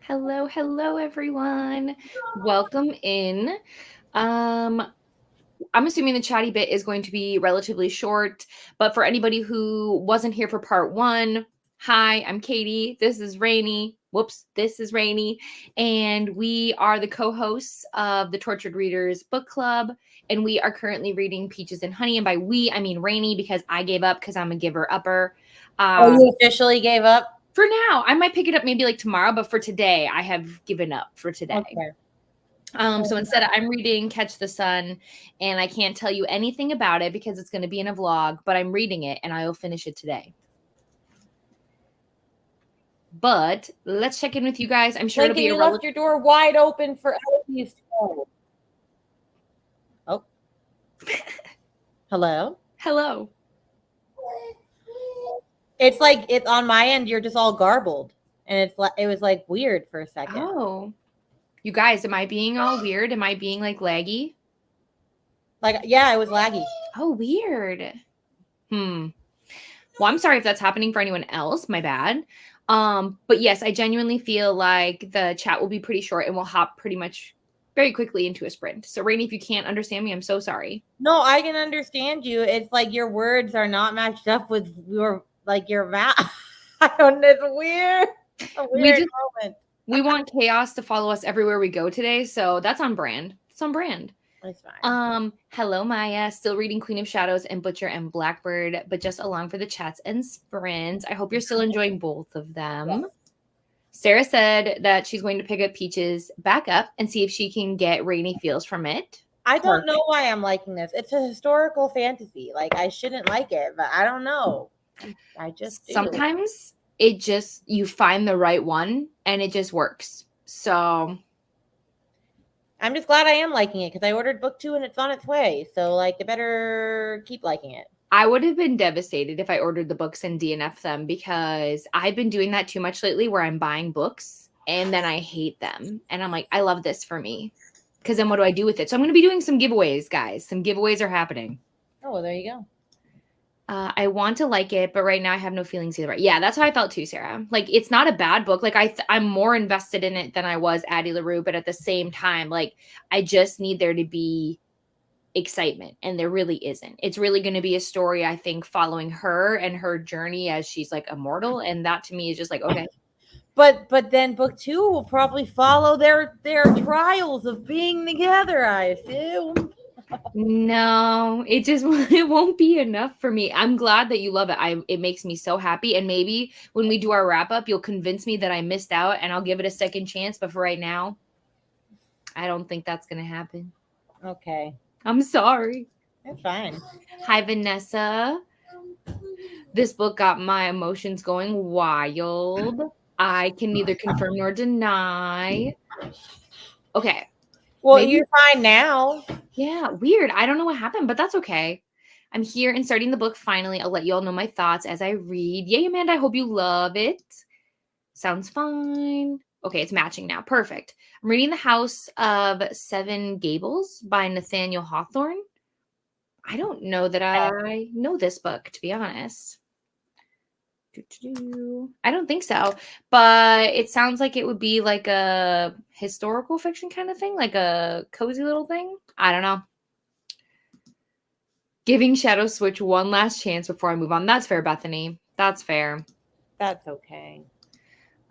Hello, hello, everyone. Welcome in. I'm assuming the chatty bit is going to be relatively short, but for anybody who wasn't here for part one, hi, I'm Katie. This is Rainy. Whoops, this is Rainy. And we are the co hosts of the Tortured Readers Book Club. And we are currently reading Peaches and Honey. And by we, I mean Rainy because I gave up because I'm a giver upper. You officially gave up? For now, I might pick it up maybe like tomorrow, but for today, I have given up for today. Okay. So instead, I'm reading Catch the Sun, and I can't tell you anything about it because it's going to be in a vlog, but I'm reading it, and I will finish it today. But let's check in with you guys. I'm sure Lincoln, it'll be you left your door wide open for Elliot's to go. Oh. Hello? Hello. It's like it's on my end. You're just all garbled, and it was like weird for a second. Oh, you guys, am I being all weird? Am I being like laggy? Like, yeah, it was laggy. Oh, weird. Well, I'm sorry if that's happening for anyone else. My bad. But yes, I genuinely feel like the chat will be pretty short and we'll hop pretty much very quickly into a sprint. So Rainy, if you can't understand me, I'm so sorry. No, I can understand you. It's like your words are not matched up with your mouth. I don't know. It's weird. A weird moment. We want chaos to follow us everywhere we go today, so that's on brand. It's on brand. It's fine. Hello, Maya. Still reading Queen of Shadows and Butcher and Blackbird, but just along for the chats and sprints. I hope you're still enjoying both of them. Yes. Sarah said that she's going to pick up Peaches back up and see if she can get Rainy feels from it. I don't know why I'm liking this. It's a historical fantasy. Like, I shouldn't like it, but I don't know. I just sometimes it just you find the right one and it just works. So I'm just glad I am liking it because I ordered book 2 and it's on its way. So like, I better keep liking it. I would have been devastated if I ordered the books and DNF them because I've been doing that too much lately where I'm buying books and then I hate them. And I'm like, I love this for me. Because then what do I do with it? So I'm going to be doing some giveaways, guys. Some giveaways are happening. Oh, well, there you go. I want to like it, but right now I have no feelings either. Yeah, that's how I felt too, Sarah. Like, it's not a bad book. Like, I'm more invested in it than I was Addie LaRue, but at the same time, like, I just need there to be excitement, and there really isn't. It's really going to be a story, I think, following her and her journey as she's like immortal, and that to me is just like, okay. But then book 2 will probably follow their trials of being together, I assume. No, it won't be enough for me. I'm glad that you love it. It makes me so happy. And maybe when we do our wrap up, you'll convince me that I missed out and I'll give it a second chance. But for right now, I don't think that's going to happen. Okay. I'm sorry. It's fine. Hi, Vanessa. This book got my emotions going wild. I can neither confirm nor deny. Okay. Well, you're fine now. Yeah, weird. I don't know what happened, but that's okay. I'm here and starting the book finally. I'll let you all know my thoughts as I read. Yay, Amanda, I hope you love it. Sounds fine. Okay, it's matching now. Perfect. I'm reading The House of Seven Gables by Nathaniel Hawthorne. I don't know that I know this book, to be honest. I don't think so, but it sounds like it would be like a historical fiction kind of thing, like a cozy little thing. I don't know. Giving Shadow Switch one last chance before I move on. That's fair, Bethany. That's fair. That's okay.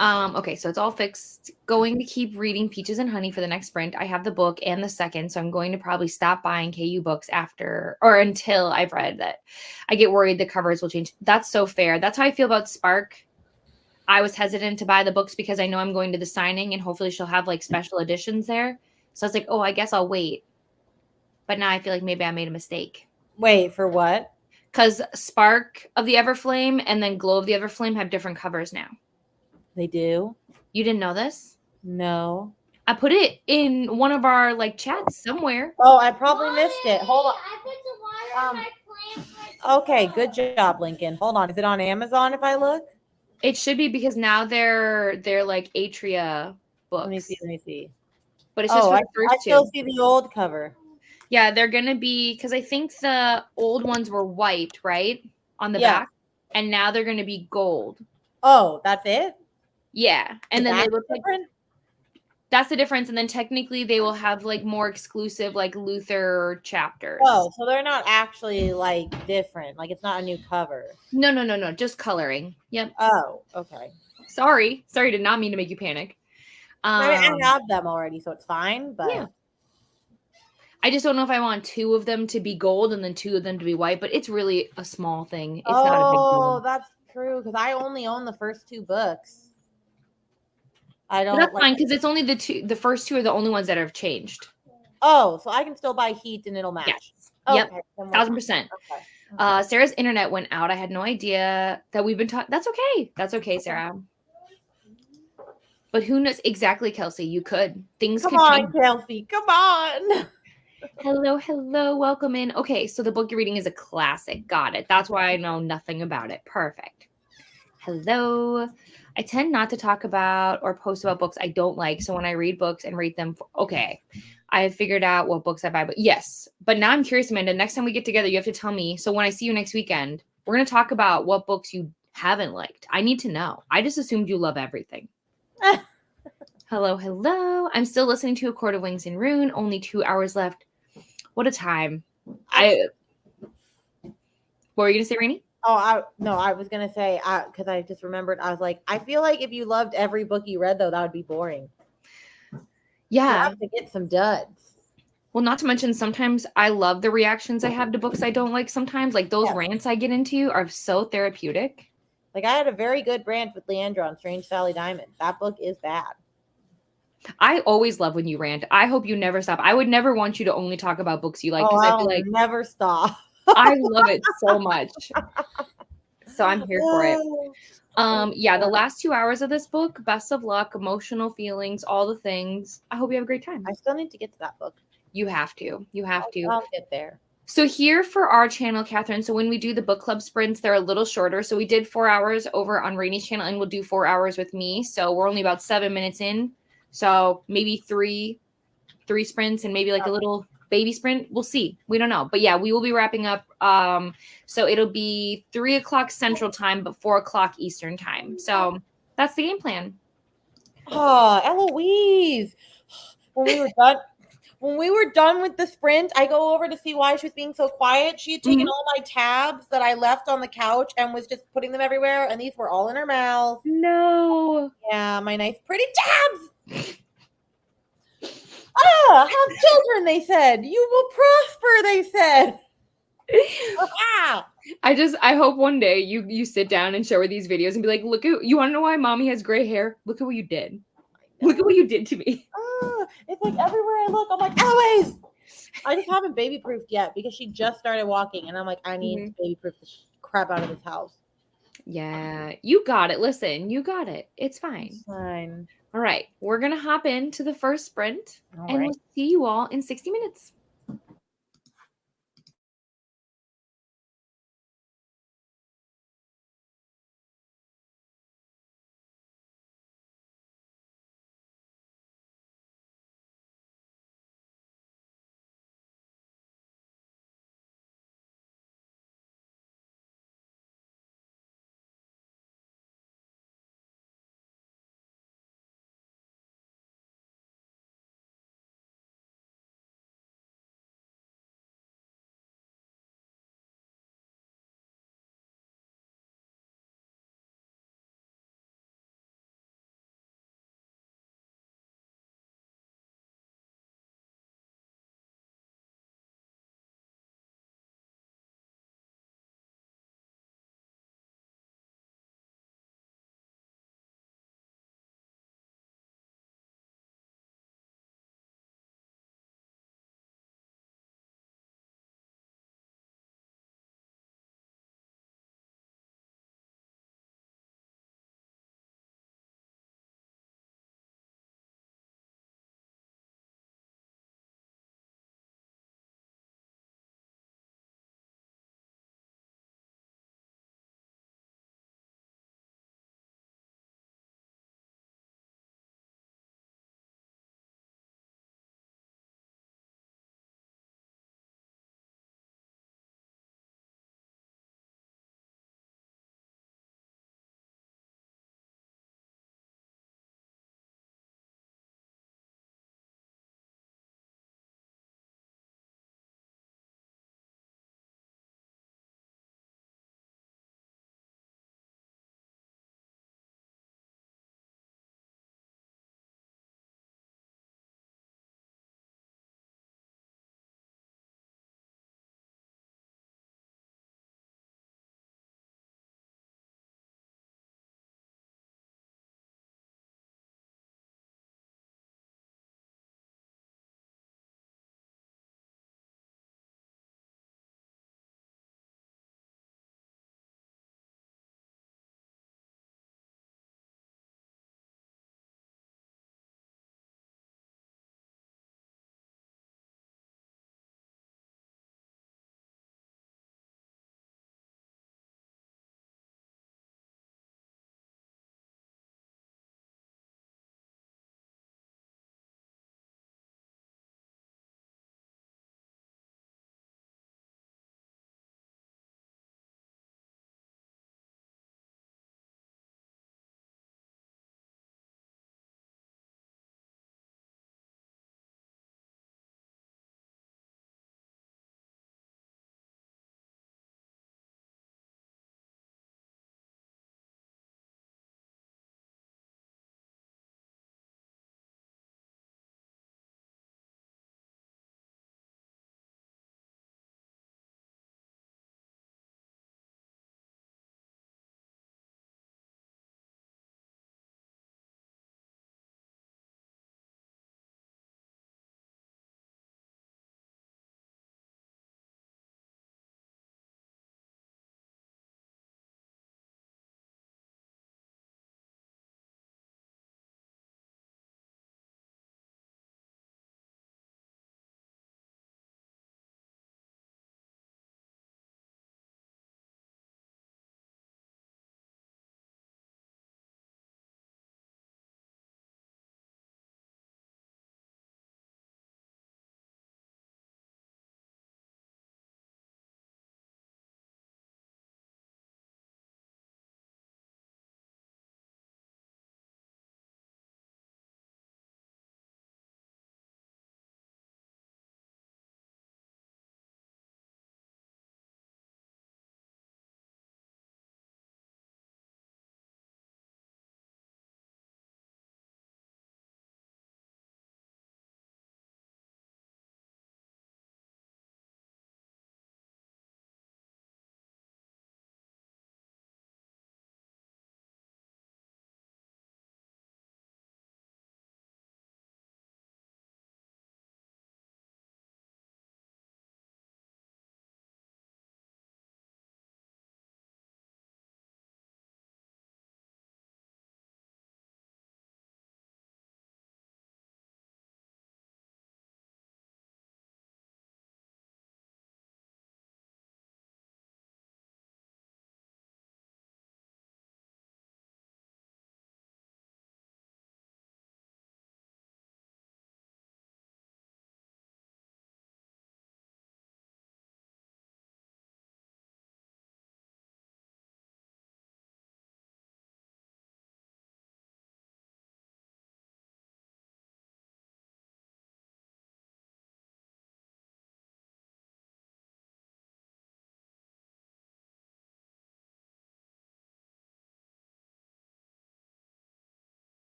Okay, so it's all fixed. Going to keep reading Peaches and Honey for the next sprint. I have the book and the second, so I'm going to probably stop buying KU books after or until I've read that. I get worried the covers will change. That's so fair. That's how I feel about Spark. I was hesitant to buy the books because I know I'm going to the signing and hopefully she'll have like special editions there. So I was like, oh, I guess I'll wait. But now I feel like maybe I made a mistake. Wait, for what? Because Spark of the Everflame and then Glow of the Everflame have different covers now. They do? You didn't know this? No. I put it in one of our like chats somewhere. Oh, I probably missed it. Hold on. I put the water on my plant. Okay, good job, Lincoln. Hold on. Is it on Amazon if I look? It should be because now they're like Atria books. Let me see. But it's just for the first two. I still see the old cover. Yeah, they're gonna be because I think the old ones were white, right? On the back. And now they're gonna be gold. Oh, that's it? Yeah. And then they look like That's the difference. And then technically they will have like more exclusive like Luther chapters. Oh, so they're not actually like different. Like it's not a new cover. No. Just coloring. Yep. Oh, okay. Sorry. Did not mean to make you panic. I mean, I have them already, so it's fine. But yeah. I just don't know if I want 2 of them to be gold and then 2 of them to be white, but it's really a small thing. It's not a big deal. That's true because I only own the first 2 books. I But don't that's like. fine because it's only the first 2 are the only ones that have changed. Oh, so I can still buy Heat and it'll match. Yes. Okay, Yep. 1000%. Okay. Sarah's internet went out. I had no idea that we've been talking. That's okay. That's okay, Sarah. But who knows exactly, Kelsey? You could. Things Come could on, change. Kelsey. Come on. Hello. Welcome in. Okay, so the book you're reading is a classic. Got it. That's why I know nothing about it. Perfect. Hello. I tend not to talk about or post about books I don't like. So when I read books and rate them, okay, I have figured out what books I buy. But yes, but now I'm curious, Amanda. Next time we get together, you have to tell me. So when I see you next weekend, we're going to talk about what books you haven't liked. I need to know. I just assumed you love everything. Hello. I'm still listening to A Court of Wings and Rune. Only 2 hours left. What a time. What were you going to say, Rainey? Oh, I was gonna say because I just remembered. I was like, I feel like if you loved every book you read, though, that would be boring. Yeah, you have to get some duds. Well, not to mention, sometimes I love the reactions I have to books I don't like. Sometimes, like those rants I get into are so therapeutic. Like I had a very good rant with Leandra on Strange Sally Diamond. That book is bad. I always love when you rant. I hope you never stop. I would never want you to only talk about books you like because I feel like never stop. I love it so much. So I'm here for it. Yeah, the last 2 hours of this book, best of luck, emotional feelings, all the things. I hope you have a great time. I still need to get to that book. You have to. I'll get there. So here for our channel, Catherine, so when we do the book club sprints, they're a little shorter. So we did 4 hours over on Rainey's channel, and we'll do 4 hours with me. So we're only about 7 minutes in. So maybe three sprints and maybe like a little baby sprint. We'll see. We don't know. But yeah, we will be wrapping up. So it'll be 3 o'clock Central Time, but 4 o'clock Eastern Time. So that's the game plan. Oh, Eloise. When we were done with the sprint, I go over to see why she was being so quiet. She had taken all my tabs that I left on the couch and was just putting them everywhere, and these were all in her mouth. No. Yeah, my nice pretty tabs. Have children, they said. You will prosper, they said. I hope one day you sit down and show her these videos and be like, look at, you want to know why mommy has gray hair? Look at what you did. Look at what you did to me. It's like everywhere I look, I'm like, Eloise. I just haven't baby proofed yet because she just started walking, and I'm like, I need to baby proof the crap out of this house. Yeah, you got it. Listen, you got it. It's fine. It's fine. All right, we're gonna hop into the first sprint, and we'll see you all in 60 minutes.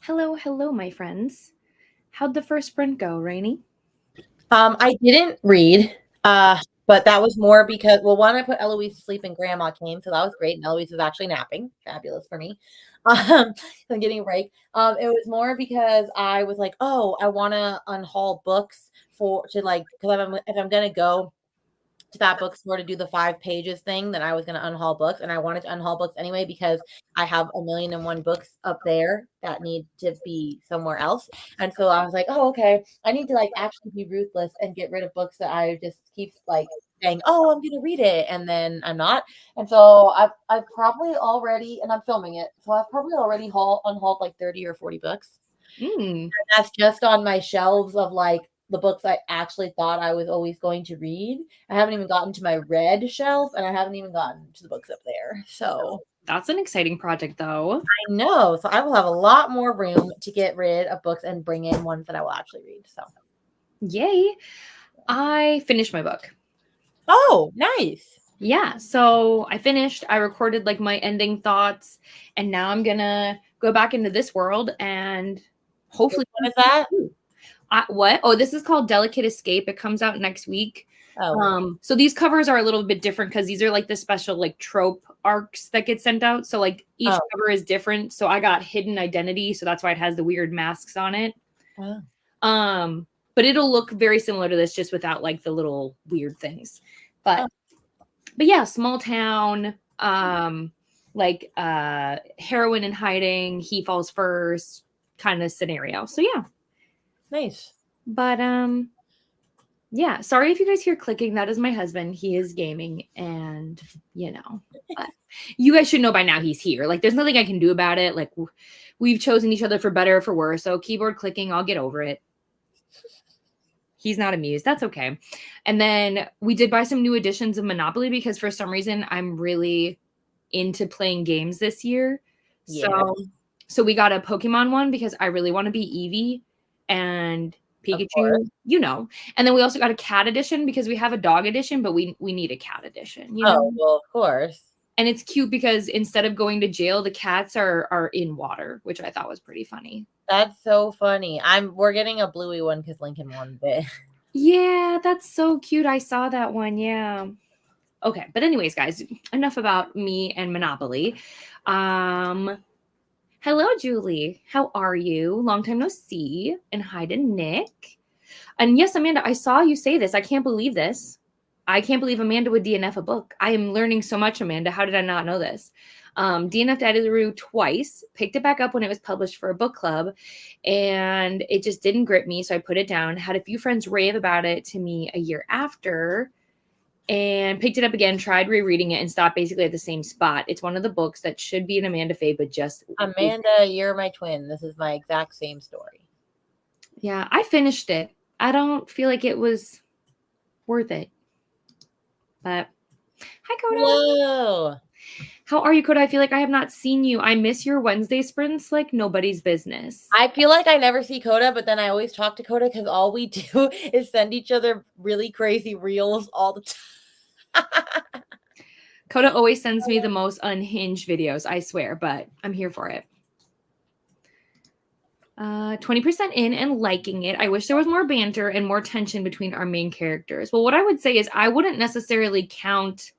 Hello, hello, my friends. How'd the first sprint go, Rainy? I didn't read, but that was more because, well, one, I put Eloise to sleep and Grandma came, so that was great. And Eloise was actually napping, fabulous for me. I'm getting a break. It was more because I was like, oh, I want to unhaul books because if I'm gonna go to that bookstore to do the 5 pages thing, then I was going to unhaul books, and I wanted to unhaul books anyway because I have 1,000,001 books up there that need to be somewhere else. And so I was like, oh, okay, I need to like actually be ruthless and get rid of books that I just keep like saying, oh, I'm going to read it, and then I'm not. And so I've probably already, and I'm filming it, so I've probably already unhauled like 30 or 40 books. Mm, That's just on my shelves of like the books I actually thought I was always going to read. I haven't even gotten to my red shelf, and I haven't even gotten to the books up there. So that's an exciting project, though. I know. So I will have a lot more room to get rid of books and bring in ones that I will actually read. So Yay. I finished my book. oh, nice. Yeah, so I finished. I recorded like my ending thoughts, and now I'm gonna go back into this world and hopefully. What is that? What? Oh, this is called Delicate Escape. It comes out next week. Oh, So these covers are a little bit different because these are like the special like trope arcs that get sent out. So like each cover is different. So I got Hidden Identity, so that's why it has the weird masks on it. oh. But it'll look very similar to this, just without like the little weird things. But yeah, small town, like heroine in hiding, he falls first kind of scenario. So yeah. Nice. But yeah, sorry if you guys hear clicking. That is my husband. He is gaming, and but you guys should know by now he's here. Like, there's nothing I can do about it. Like, we've chosen each other for better or for worse. So keyboard clicking, I'll get over it. He's not amused. That's okay. And then we did buy some new editions of Monopoly because for some reason I'm really into playing games this year. Yeah. So we got a Pokemon one because I really want to be Eevee and Pikachu, And then we also got a cat edition because we have a dog edition, but we need a cat edition, Oh, well, of course. And it's cute because instead of going to jail, the cats are in water, which I thought was pretty funny. That's so funny. We're getting a bluey one because Lincoln wanted it. Yeah, that's so cute. I saw that one. Yeah. Okay, but anyways, guys, enough about me and Monopoly. Hello, Julie. How are you? Long time no see. And hi to Nick. And yes, Amanda, I saw you say this. I can't believe this. I can't believe Amanda would DNF a book. I am learning so much, Amanda. How did I not know this? DNF'd Editoroo twice, picked it back up when it was published for a book club, and it just didn't grip me, so I put it down. Had a few friends rave about it to me a year after, and picked it up again, tried rereading it, and stopped basically at the same spot. It's one of the books that should be an Amanda fave, but just... Amanda, you're my twin. This is my exact same story. Yeah, I finished it. I don't feel like it was worth it. But hi, Coda. Hello. How are you, Coda? I feel like I have not seen you. I miss your Wednesday sprints like nobody's business. I feel like I never see Coda, but then I always talk to Coda because all we do is send each other really crazy reels all the time. Coda always sends me the most unhinged videos, I swear, but I'm here for it. 20% in and liking it. I wish there was more banter and more tension between our main characters. Well, what I would say is I wouldn't necessarily count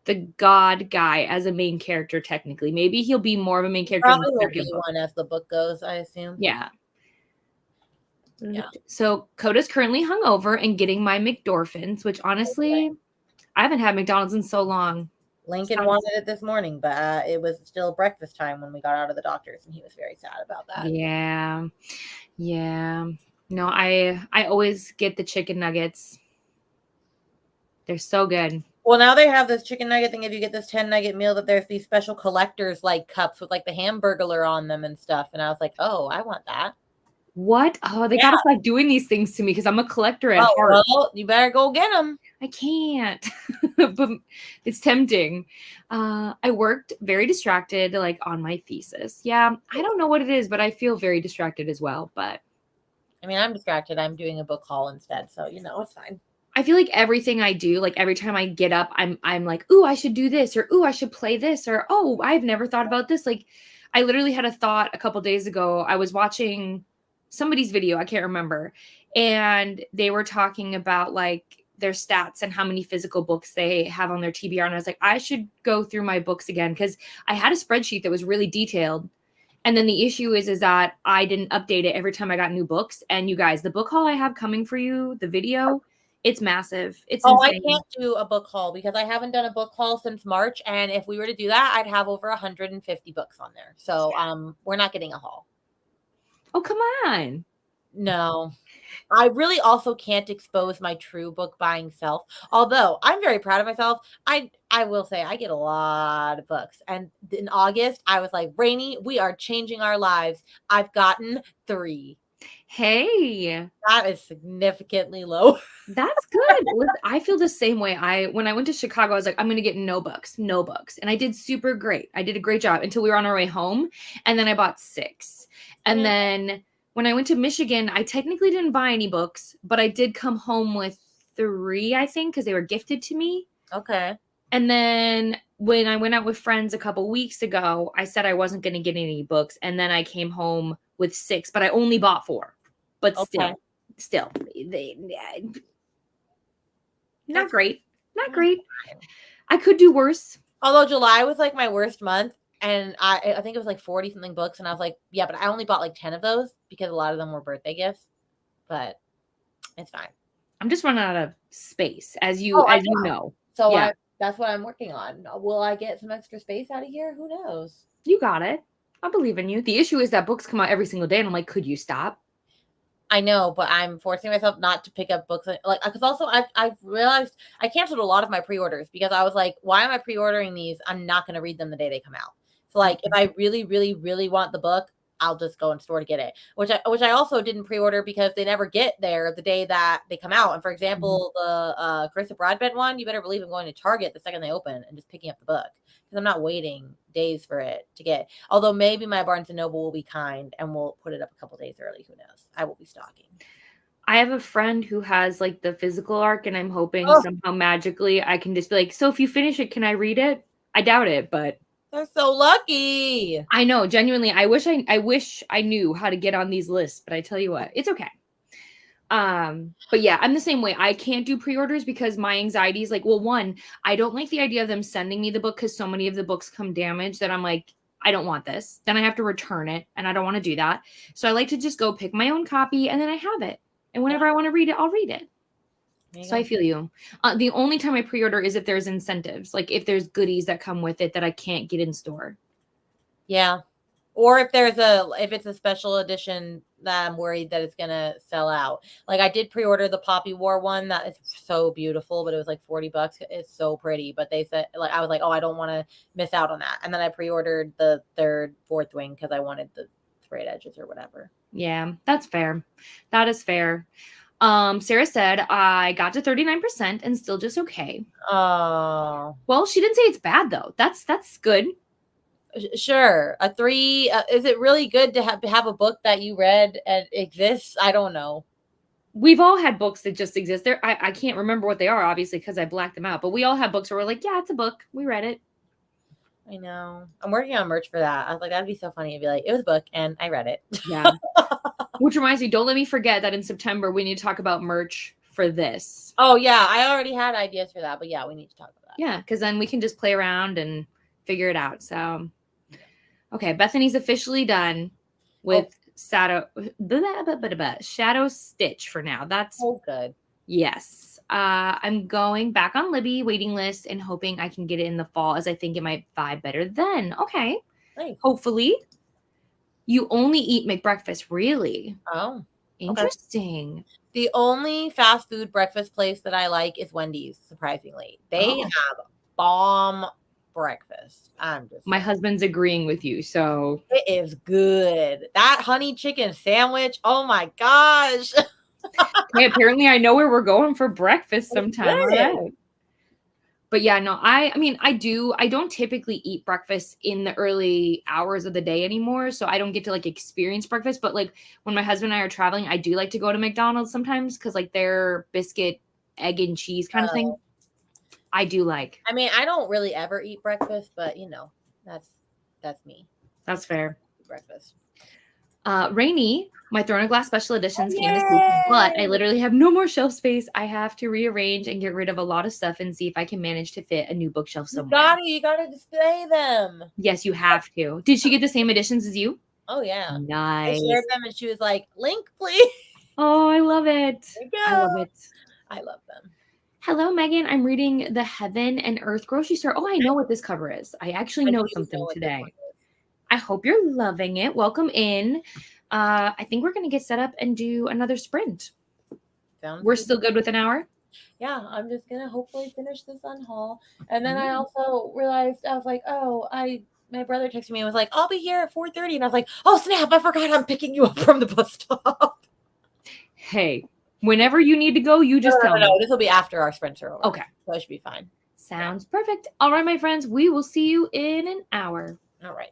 the God guy as a main character technically. Maybe he'll be more of a main character. Probably will be one as the book goes, I assume. Yeah. So Coda's currently hungover and getting my McDorphins, which honestly, I haven't had McDonald's in so long. Lincoln wanted it this morning, but it was still breakfast time when we got out of the doctor's, and he was very sad about that. Yeah. No, I always get the chicken nuggets. They're so good. Well, now they have this chicken nugget thing. If you get this 10 nugget meal, that there's these special collectors like cups with like the Hamburglar on them and stuff. And I was like, oh, I want that. What? Oh, they gotta start doing these things to me because I'm a collector at heart. Well, you better go get them. I can't, but it's tempting. I worked very distracted, like on my thesis. Yeah, I don't know what it is, but I feel very distracted as well. But I mean, I'm distracted. I'm doing a book haul instead, so it's fine. I feel like everything I do, like every time I get up, I'm like, ooh, I should do this, or ooh, I should play this, or oh, I've never thought about this. Like, I literally had a thought a couple days ago. I was watching somebody's video, I can't remember, and they were talking about like their stats and how many physical books they have on their TBR. And I was like, I should go through my books again because I had a spreadsheet that was really detailed. And then the issue is that I didn't update it every time I got new books. And you guys, the book haul I have coming for you, the video, it's massive. It's Oh, I insane. can't do a book haul because I haven't done a book haul since March. And if we were to do that, I'd have over 150 books on there. So we're not getting a haul. Oh, come on. No. I really also can't expose my true book buying self. Although I'm very proud of myself. I will say I get a lot of books. And in August, I was like, Rainy, we are changing our lives. I've gotten 3. Hey, That is significantly low. that's good. Listen, I feel the same way. When I went to Chicago, I was like, I'm going to get no books. And I did super great. I did a great job until we were on our way home. And then I bought 6. And then when I went to Michigan, I technically didn't buy any books, but I did come home with 3, I think, because they were gifted to me. Okay. And then when I went out with friends a couple weeks ago, I said I wasn't going to get any books. And then I came home with 6, but I only bought 4. But still, not great. Not great. I could do worse. Although July was like my worst month. And I think it was like 40 something books. And I was like, yeah, but I only bought like 10 of those because a lot of them were birthday gifts. But it's fine. I'm just running out of space, as you know. So yeah. That's what I'm working on. Will I get some extra space out of here? Who knows? You got it. I believe in you. The issue is that books come out every single day. And I'm like, could you stop? I know, but I'm forcing myself not to pick up books. Like, because also I've realized I canceled a lot of my pre-orders because I was like, why am I pre-ordering these? I'm not going to read them the day they come out. So like, if I really, really, really want the book, I'll just go in store to get it. Which I also didn't pre-order because they never get there the day that they come out. And for example, the Carissa Broadbent one, you better believe I'm going to Target the second they open and just picking up the book because I'm not waiting days for it to get. Although maybe my Barnes and Noble will be kind and will put it up a couple days early. Who knows? I will be stalking. I have a friend who has like the physical arc, and I'm hoping somehow magically I can just be like, so if you finish it, can I read it? I doubt it, but they're so lucky. I know, genuinely. I wish I knew how to get on these lists, but I tell you what, it's okay. But yeah, I'm the same way. I can't do pre-orders because my anxiety is like, well, one, I don't like the idea of them sending me the book because so many of the books come damaged that I'm like, I don't want this. Then I have to return it, and I don't want to do that. So I like to just go pick my own copy, and then I have it. And whenever I want to read it, I'll read it. So I feel you. The only time I pre-order is if there's incentives, like if there's goodies that come with it that I can't get in store. Yeah. Or if it's a special edition that I'm worried that it's going to sell out. Like I did pre-order the Poppy War one that is so beautiful, but it was like $40. It's so pretty. But they said, like, I was like, oh, I don't want to miss out on that. And then I pre-ordered the 3rd, 4th wing because I wanted the frayed edges or whatever. Yeah, that's fair. That is fair. Sarah said, I got to 39% and still just okay. Oh. Well, she didn't say it's bad, though. That's good. Sure. A 3. Is it really good to have a book that you read and exists? I don't know. We've all had books that just exist. I can't remember what they are, obviously, because I blacked them out. But we all have books where we're like, yeah, it's a book. We read it. I know. I'm working on merch for that. I was like, that'd be so funny. It'd be like, it was a book and I read it. Yeah. Which reminds me, don't let me forget that in September, we need to talk about merch for this. Oh, yeah. I already had ideas for that. But yeah, we need to talk about that. Yeah, because then we can just play around and figure it out. So, okay. Bethany's officially done with Shadow Stitch for now. That's good. Yes. I'm going back on Libby waiting list and hoping I can get it in the fall as I think it might vibe better then. Okay. Nice. Hopefully. You only eat McBreakfast, really? Oh. Interesting. Okay. The only fast food breakfast place that I like is Wendy's, surprisingly. They have bomb breakfast. My husband's agreeing with you, so it is good. That honey chicken sandwich, oh my gosh. Okay, apparently I know where we're going for breakfast sometime. Right. But yeah, no, I mean, I don't typically eat breakfast in the early hours of the day anymore. So I don't get to like experience breakfast. But like when my husband and I are traveling, I do like to go to McDonald's sometimes because like their biscuit, egg and cheese kind of thing. I do like. I mean, I don't really ever eat breakfast, but you know, that's me. That's fair. Breakfast. Rainy, my Throne of Glass special editions came this week, but I Yay! literally have no more shelf space. I have to rearrange and get rid of a lot of stuff and see if I can manage to fit a new bookshelf somewhere. You gotta display them. Yes, you have to. Did she get the same editions as you? Oh yeah. I Nice. shared them and she was like, link, please. Oh, I love it. There you I love go. it. I love them. Hello, Megan. I'm reading The Heaven and Earth grocery store. Oh, I know what this cover is. I actually I know do something know what this one today. is. I hope you're loving it. Welcome in. I think we're going to get set up and do another sprint. Sounds We're good. still good with an hour? Yeah, I'm just gonna hopefully finish this unhaul. And then I also realized I was like, oh, my brother texted me and was like, I'll be here at 4:30. And I was like, oh snap, I forgot I'm picking you up from the bus stop. Hey, whenever you need to go, you just tell me. No. This will be after our sprints are over. Okay. So it should be fine. Sounds perfect. All right, my friends, we will see you in an hour. All right.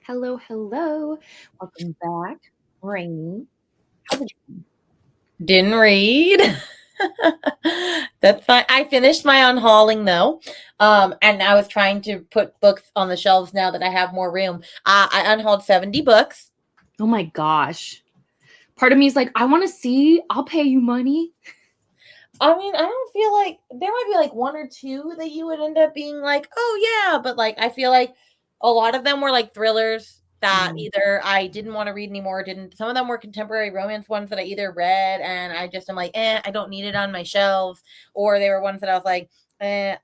Hello, hello. Welcome back, Rainy. How's it going? Didn't read. That's fine. I finished my unhauling though. And I was trying to put books on the shelves now that I have more room. I unhauled 70 books. Oh my gosh. Part of me is like, I want to see. I'll pay you money. I mean, I don't feel like there might be like one or two that you would end up being like, oh yeah, but like I feel like a lot of them were like thrillers that either I didn't want to read anymore, didn't. Some of them were contemporary romance ones that I either read and I just am like, I don't need it on my shelves, or they were ones that I was like,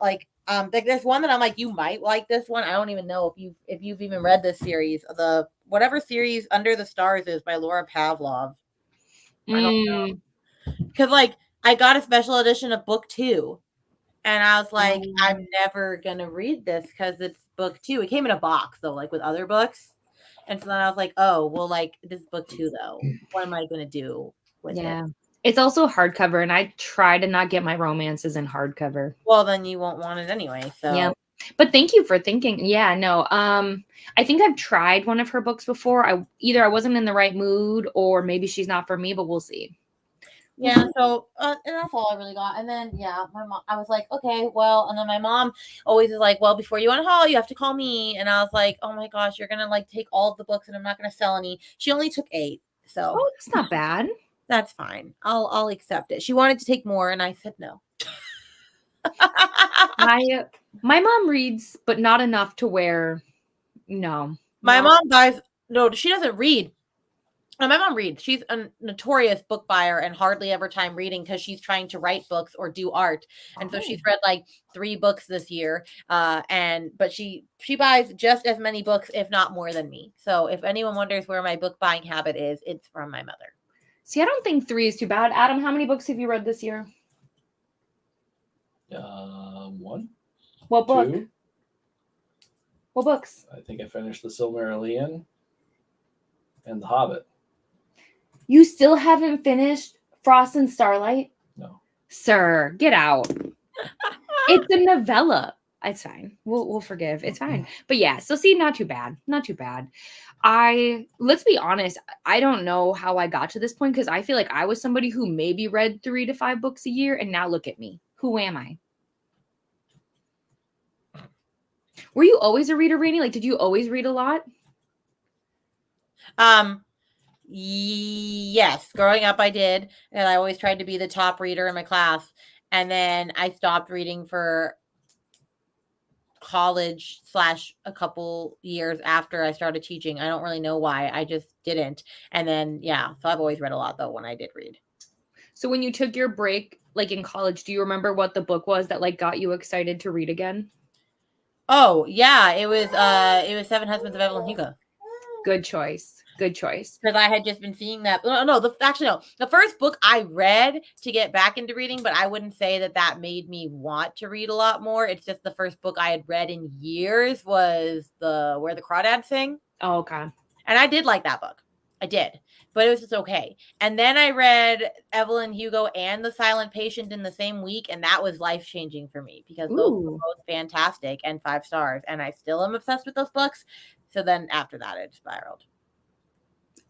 like there's one that I'm like, you might like this one. I don't even know if you've even read this series, the whatever series Under the Stars is by Laura Pavlov. I don't know. Because like I got a special edition of book 2. And I was like, I'm never gonna read this because it's book 2. It came in a box though, like with other books. And so then I was like, oh, well, like this is book 2 though. What am I gonna do with it? It's also hardcover, and I try to not get my romances in hardcover. Well, then you won't want it anyway. So yeah. But thank you for thinking. Yeah, no. I think I've tried one of her books before. I wasn't in the right mood, or maybe she's not for me, but we'll see. Yeah, so and that's all I really got. And then my mom, I was like, okay, well, and then my mom always is like, well, before you unhaul, you have to call me. And I was like, oh my gosh, you're gonna like take all of the books, and I'm not gonna sell any. She only took 8, so that's not bad. That's fine. I'll accept it. She wanted to take more, and I said no. My mom reads, but not enough to where. No, my mom buys. No, she doesn't read. My mom reads. She's a notorious book buyer and hardly ever time reading because she's trying to write books or do art. And so she's read like 3 books this year. But she buys just as many books, if not more than me. So if anyone wonders where my book buying habit is, it's from my mother. See, I don't think 3 is too bad. Adam, how many books have you read this year? 1. What book? 2. What books? I think I finished The Silmarillion and The Hobbit. You still haven't finished Frost and Starlight? No. Sir, get out. It's a novella. It's fine. We'll forgive. It's fine. But yeah, so see, not too bad. Not too bad. Let's be honest, I don't know how I got to this point because I feel like I was somebody who maybe read 3 to 5 books a year, and now look at me. Who am I? Were you always a reader, Rainey? Like, did you always read a lot? Yes. Growing up, I did. And I always tried to be the top reader in my class. And then I stopped reading for college / a couple years after I started teaching. I don't really know why. I just didn't. And then, so I've always read a lot, though, when I did read. So when you took your break, like in college, do you remember what the book was that like got you excited to read again? Oh, yeah. It was 7 Husbands of Evelyn Hugo. Good choice. Good choice. Because I had just been seeing that. No. The first book I read to get back into reading, but I wouldn't say that made me want to read a lot more. It's just the first book I had read in years was Where the Crawdads Sing. Oh, okay. And I did like that book. I did. But it was just okay. And then I read Evelyn Hugo and The Silent Patient in the same week, and that was life-changing for me because those were both fantastic and 5 stars, and I still am obsessed with those books. So then after that, it spiraled.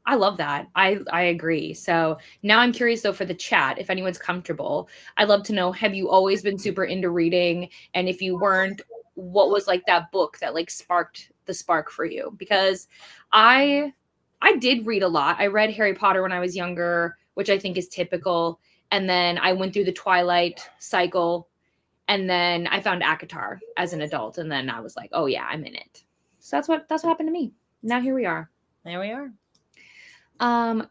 I love that. I agree. So now I'm curious though for the chat, if anyone's comfortable, I'd love to know, have you always been super into reading? And if you weren't, what was like that book that like sparked the spark for you? Because I did read a lot. I read Harry Potter when I was younger, which I think is typical. And then I went through the Twilight cycle. And then I found ACOTAR as an adult. And then I was like, oh yeah, I'm in it. So that's what happened to me. Now here we are. There we are.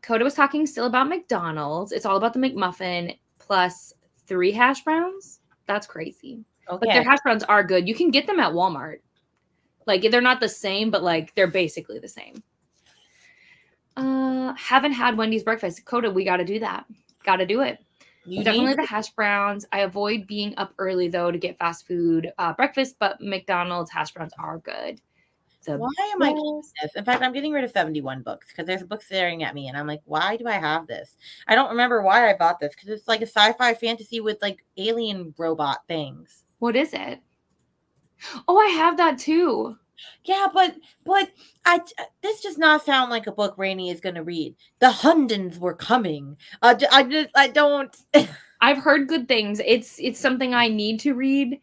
Coda was talking still about McDonald's. It's all about the McMuffin plus 3 hash browns. That's crazy. Okay. But their hash browns are good. You can get them at Walmart. Like they're not the same, but like they're basically the same. Haven't had Wendy's breakfast. Coda, we got to do that. Got to do it. Definitely the hash browns. I avoid being up early though to get fast food breakfast, but McDonald's hash browns are good. Why am I keeping this? In fact, I'm getting rid of 71 books because there's a book staring at me and I'm like, why do I have this? I don't remember why I bought this because it's like a sci-fi fantasy with like alien robot things. What is it? Oh, I have that too. Yeah, but I this does not sound like a book Rainey is going to read. The Hundens were coming. I don't. I've heard good things. It's something I need to read.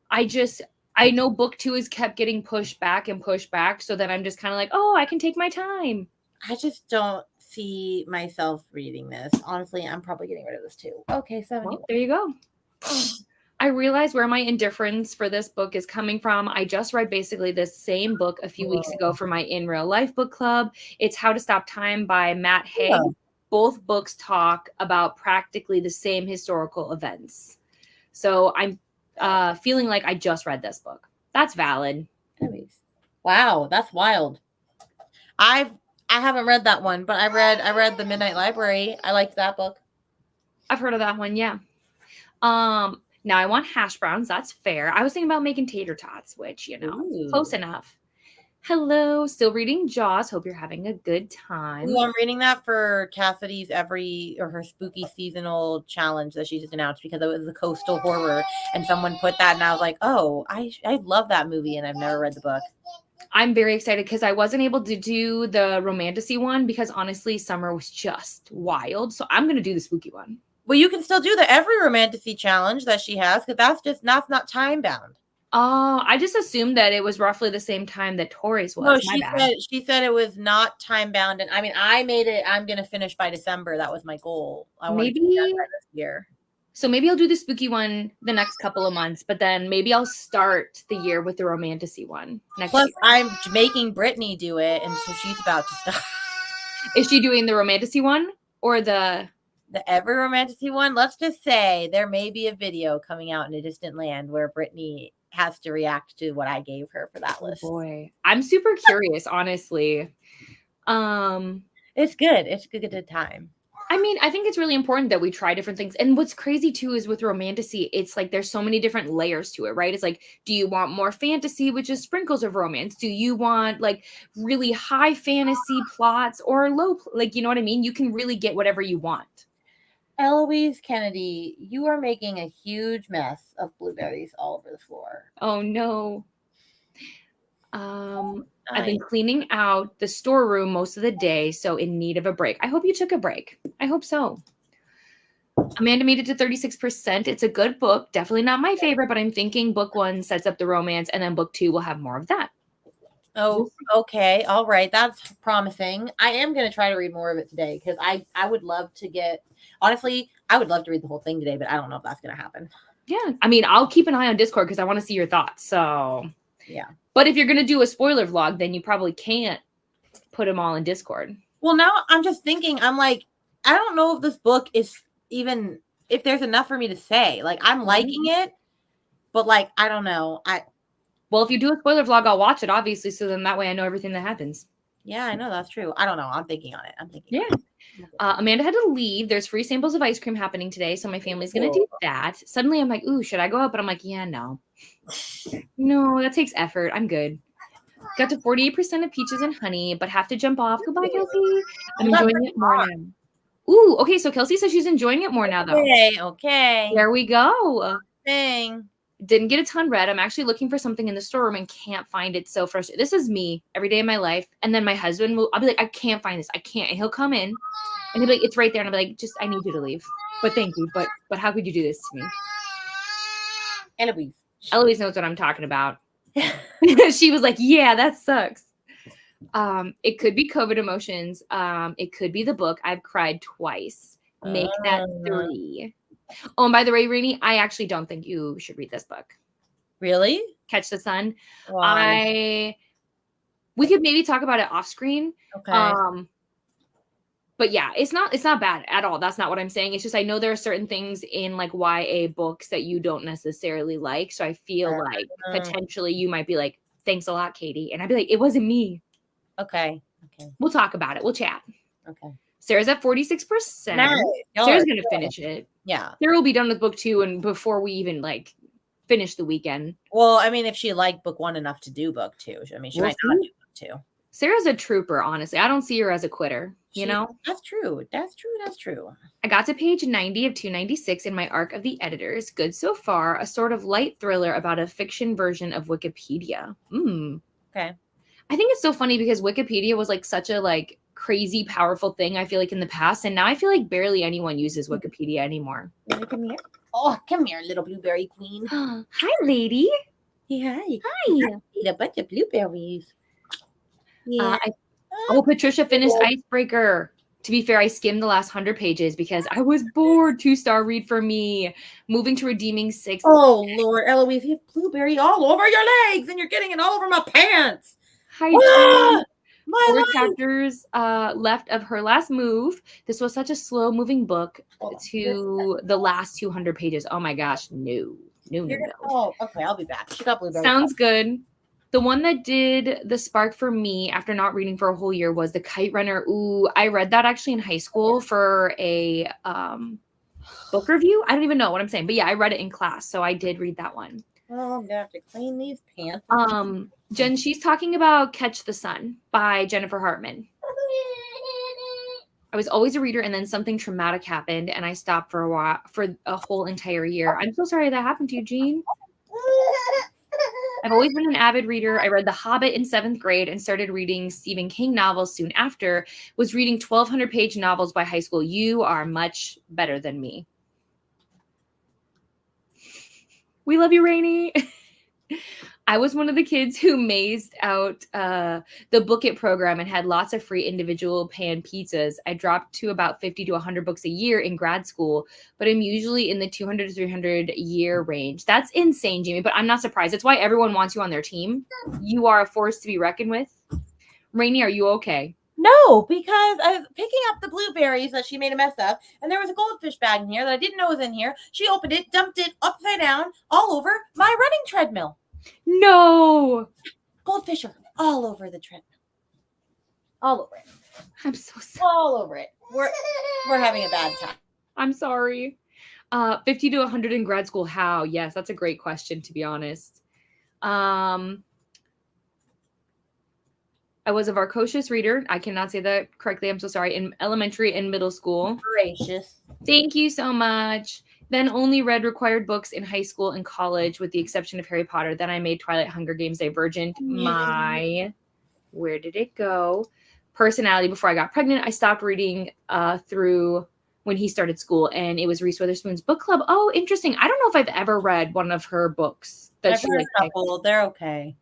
I know book 2 is kept getting pushed back and pushed back, so then I'm just kind of like, oh, I can take my time. I just don't see myself reading this. Honestly, I'm probably getting rid of this too. Okay, 71. Well, there you go. I realize where my indifference for this book is coming from. I just read basically this same book a few weeks ago for my In Real Life book club. It's How to Stop Time by Matt Haig. Yeah. Both books talk about practically the same historical events. So I'm feeling like I just read this book. That's valid. Wow, that's wild. I haven't read that one, but I read The Midnight Library. I liked that book. I've heard of that one, yeah. Now I want hash browns. That's fair. I was thinking about making tater tots, which, close enough. Hello, still reading Jaws. Hope you're having a good time. Ooh, I'm reading that for Cassidy's her spooky seasonal challenge that she just announced because it was a coastal horror, and someone put that, and I was like, oh, I love that movie, and I've never read the book. I'm very excited because I wasn't able to do the romantasy one because honestly, summer was just wild. So I'm gonna do the spooky one. Well, you can still do the every romantasy challenge that she has because that's not time bound. I just assumed that it was roughly the same time that Tori's was. No, she said it was not time bound, and I mean, I made it. I'm gonna finish by December. That was my goal. I want to be done by this year. So maybe I'll do the spooky one the next couple of months, but then maybe I'll start the year with the romantasy one next year. I'm making Brittany do it, and so she's about to start. Is she doing the romantasy one or the every romantasy one? Let's just say there may be a video coming out in a distant land where Brittany has to react to what I gave her for that list. Boy, I'm super curious, honestly. It's good. It's a good time. I mean, I think it's really important that we try different things. And what's crazy too is with romantasy, it's like there's so many different layers to it, right? It's like, do you want more fantasy, which is sprinkles of romance? Do you want like really high fantasy plots or low, like, you know what I mean? You can really get whatever you want. Eloise Kennedy, you are making a huge mess of blueberries all over the floor. Oh no. I've been cleaning out the storeroom most of the day, so in need of a break. I hope you took a break. I hope so. Amanda made it to 36%. It's a good book. Definitely not my favorite, but I'm thinking book 1 sets up the romance, and then book 2 will have more of that. Oh, okay. All right. That's promising. I am going to try to read more of it today because I would love to honestly, I would love to read the whole thing today, but I don't know if that's going to happen. Yeah. I mean, I'll keep an eye on Discord because I want to see your thoughts. So, yeah. But if you're going to do a spoiler vlog, then you probably can't put them all in Discord. Well, now I'm just thinking, I'm like, I don't know if this book is even, if there's enough for me to say. Like, I'm liking it, but like, I don't know. Well, if you do a spoiler vlog, I'll watch it, obviously, so then that way I know everything that happens. Yeah, I know. That's true. I don't know. I'm thinking on it. Yeah. Amanda had to leave. There's free samples of ice cream happening today, so my family's going to do that. Suddenly, I'm like, ooh, should I go out? But I'm like, yeah, no. No, that takes effort. I'm good. Got to 48% of peaches and honey, but have to jump off. Goodbye, Kelsey. I'm enjoying it more now. Ooh, okay, so Kelsey says she's enjoying it more now, though. Okay. There we go. Dang. Didn't get a ton read. I'm actually looking for something in the storeroom and can't find it. So frustrated. This is me every day of my life. And then my husband I'll be like, I can't find this. I can't. And he'll come in and he'll be like, it's right there. And I'll be like, I need you to leave. But thank you. But how could you do this to me? Eloise knows what I'm talking about. She was like, yeah, that sucks. It could be COVID emotions. It could be the book. I've cried twice. Make that 3. Oh, and by the way, Rainey, I actually don't think you should read this book. Really? Catch the Sun. Why? We could maybe talk about it off screen. Okay. But yeah, it's not bad at all. That's not what I'm saying. It's just I know there are certain things in like YA books that you don't necessarily like. So I feel like potentially you might be like, thanks a lot, Katie. And I'd be like, it wasn't me. Okay. We'll talk about it. We'll chat. Okay. Sarah's at 46%. Nice. Sarah's going to finish it. Yeah. Sarah will be done with book 2 and before we even like finish the weekend. Well, I mean, if she liked book 1 enough to do book 2, I mean, she might not do book 2. Sarah's a trooper, honestly. I don't see her as a quitter, you know? That's true. I got to page 90 of 296 in my arc of the editors. Good so far. A sort of light thriller about a fiction version of Wikipedia. Okay. I think it's so funny because Wikipedia was like such a like crazy powerful thing, I feel like, in the past, and now I feel like barely anyone uses Wikipedia anymore. Come here. Oh, come here, little blueberry queen. Hi, lady. Yeah. Hi. Eat a bunch of blueberries. Yeah. Patricia finished Icebreaker. To be fair, I skimmed the last 100 pages because I was bored. 2-star read for me. Moving to Redeeming 6. Oh, Lord, Eloise, you have blueberry all over your legs and you're getting it all over my pants. Hi, Ah, my 4 life. chapters left of her last move. This was such a slow-moving book to the last 200 pages. Oh my gosh, no. Oh, okay, I'll be back. She got blueberry. Sounds good. The one that did the spark for me after not reading for a whole year was The Kite Runner. Ooh, I read that actually in high school for a book review. I don't even know what I'm saying, but yeah, I read it in class, so I did read that one. Oh, I'm gonna have to clean these pants. Jen, she's talking about Catch the Sun by Jennifer Hartman. I was always a reader, and then something traumatic happened, and I stopped for a while, for a whole entire year. I'm so sorry that happened to you, Jean. I've always been an avid reader. I read The Hobbit in 7th grade and started reading Stephen King novels soon after. Was reading 1,200-page novels by high school. You are much better than me. We love you, Rainey. I was one of the kids who mazed out the Book It program and had lots of free individual pan pizzas. I dropped to about 50 to 100 books a year in grad school, but I'm usually in the 200 to 300 year range. That's insane, Jamie, but I'm not surprised. It's why everyone wants you on their team. You are a force to be reckoned with. Rainey, are you okay? No, because I was picking up the blueberries that she made a mess of, and there was a goldfish bag in here that I didn't know was in here. She opened it, dumped it upside down all over my running treadmill. No. Goldfish are all over the treadmill. All over it. I'm so sorry. All over it. We're having a bad time. I'm sorry. 50 to 100 in grad school. How? Yes, that's a great question, to be honest. I was a varcocious reader. I cannot say that correctly. I'm so sorry. In elementary and middle school. Gracious. Thank you so much. Then only read required books in high school and college, with the exception of Harry Potter. Then I made Twilight, Hunger Games, Divergent where did it go? Personality before I got pregnant. I stopped reading through when he started school, and it was Reese Witherspoon's book club. Oh, interesting. I don't know if I've ever read one of her books. I've read a couple. They're okay.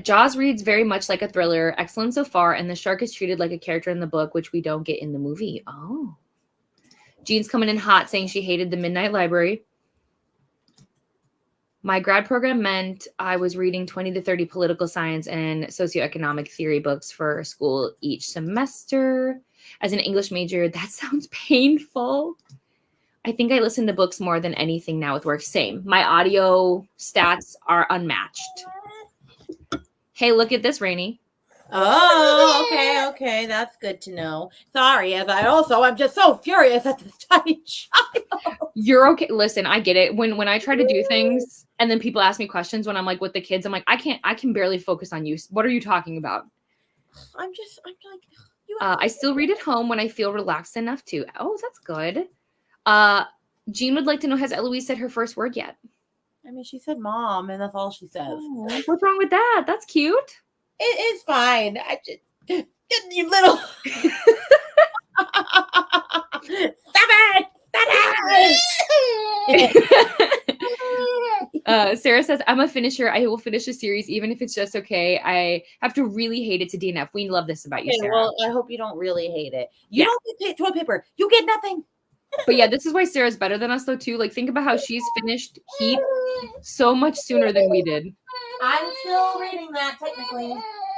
Jaws reads very much like a thriller. Excellent so far. And the shark is treated like a character in the book, which we don't get in the movie. Oh. Jean's coming in hot saying she hated the Midnight Library. My grad program meant I was reading 20 to 30 political science and socioeconomic theory books for school each semester. As an English major, that sounds painful. I think I listen to books more than anything now with work. Same. My audio stats are unmatched. Hey, look at this, Rainey. Oh, okay. That's good to know. Sorry, I'm just so furious at this tiny child. You're okay. Listen, I get it. When I try to do things and then people ask me questions when I'm like with the kids, I'm like, I can barely focus on you. What are you talking about? I'm like, I still read at home when I feel relaxed enough to. Oh, that's good. Jean would like to know, has Eloise said her first word yet? I mean, she said mom, and that's all she says. Oh, what's wrong with that? That's cute. It is fine. I just, you little. Stop it! Sarah says, I'm a finisher. I will finish a series, even if it's just okay. I have to really hate it to DNF. We love this about you, Sarah. Well, I hope you don't really hate it. You don't get toilet paper. You get nothing. But yeah, this is why Sarah's better than us, though, too. Like, think about how she's finished Heat so much sooner than we did. I'm still reading that, technically.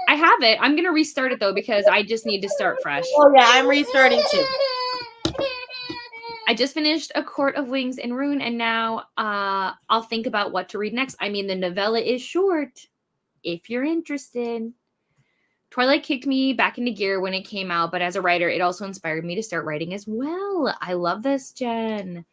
I have it. I'm going to restart it, though, because I just need to start fresh. Oh, yeah, I'm restarting, too. I just finished A Court of Wings and Ruin, and now I'll think about what to read next. I mean, the novella is short, if you're interested. Twilight kicked me back into gear when it came out, but as a writer, it also inspired me to start writing as well. I love this, Jen.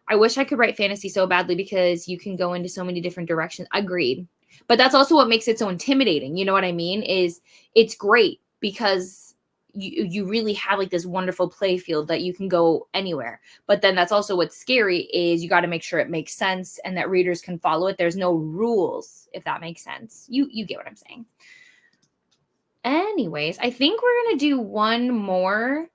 I wish I could write fantasy so badly because you can go into so many different directions. Agreed. But that's also what makes it so intimidating. You know what I mean? Is it's great because you really have like this wonderful play field that you can go anywhere. But then that's also what's scary is you got to make sure it makes sense and that readers can follow it. There's no rules, if that makes sense. You get what I'm saying. Anyways, I think we're going to do one more.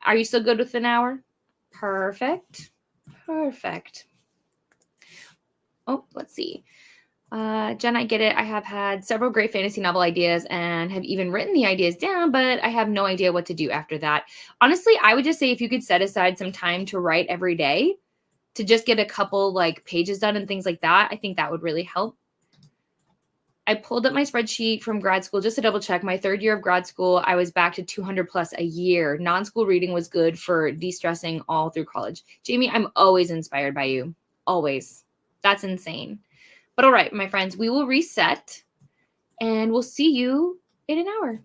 Are you still good with an hour? Perfect. Perfect. Oh, let's see. Jen, I get it. I have had several great fantasy novel ideas and have even written the ideas down, but I have no idea what to do after that. Honestly, I would just say if you could set aside some time to write every day to just get a couple like pages done and things like that, I think that would really help. I pulled up my spreadsheet from grad school just to double check. My third year of grad school, I was back to 200 plus a year. Non-school reading was good for de-stressing all through college. Jamie, I'm always inspired by you. Always. That's insane. But all right, my friends, we will reset and we'll see you in an hour.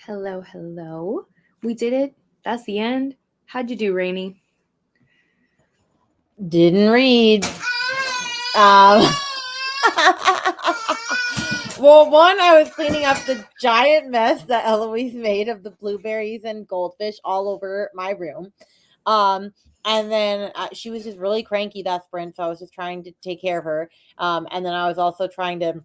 Hello, hello. We did it. That's the end. How'd you do, Rainy? Didn't read. Well, one, I was cleaning up the giant mess that Eloise made of the blueberries and goldfish all over my room. And then she was just really cranky that sprint, so I was just trying to take care of her. And then I was also trying to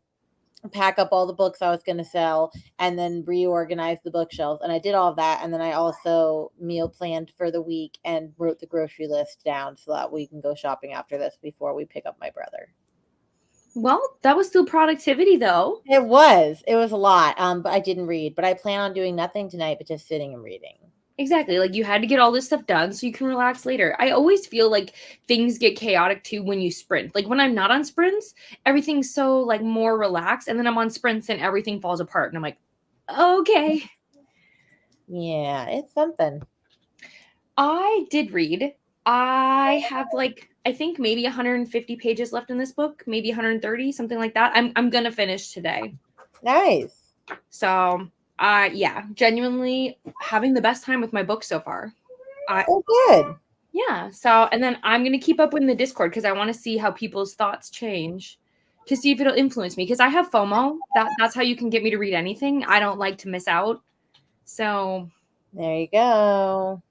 pack up all the books I was going to sell and then reorganize the bookshelves. And I did all of that. And then I also meal planned for the week and wrote the grocery list down so that we can go shopping after this before we pick up my brother. Well, that was still productivity, though. It was a lot. But I didn't read, but I plan on doing nothing tonight, but just sitting and reading. Exactly. Like you had to get all this stuff done so you can relax later. I always feel like things get chaotic too when you sprint. Like when I'm not on sprints, everything's so like more relaxed. And then I'm on sprints and everything falls apart. And I'm like, okay. Yeah, it's something. I did read. I have like, I think maybe 150 pages left in this book, maybe 130, something like that. I'm going to finish today. Nice. So yeah, genuinely having the best time with my book so far. Oh, good. Yeah. So, and then I'm going to keep up with the Discord because I want to see how people's thoughts change to see if it'll influence me. Because I have FOMO. That's how you can get me to read anything. I don't like to miss out. So there you go.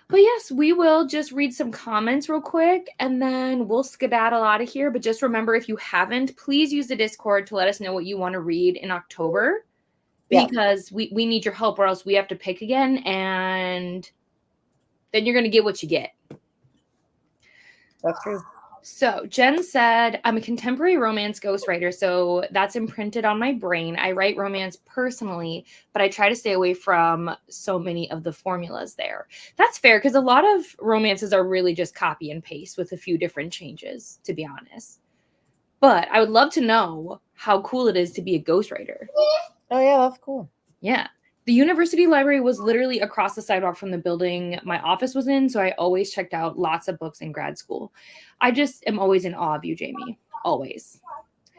But yes, we will just read some comments real quick and then we'll skedaddle out of here. But just remember, if you haven't, please use the Discord to let us know what you want to read in October. Because we need your help or else we have to pick again. And then you're going to get what you get. That's true. So Jen said, I'm a contemporary romance ghostwriter, so that's imprinted on my brain. I write romance personally, but I try to stay away from so many of the formulas there. That's fair, because a lot of romances are really just copy and paste with a few different changes, to be honest. But I would love to know how cool it is to be a ghostwriter. Oh, yeah, that's cool. Yeah. The university library was literally across the sidewalk from the building my office was in, so I always checked out lots of books in grad school. I just am always in awe of you, Jamie. Always.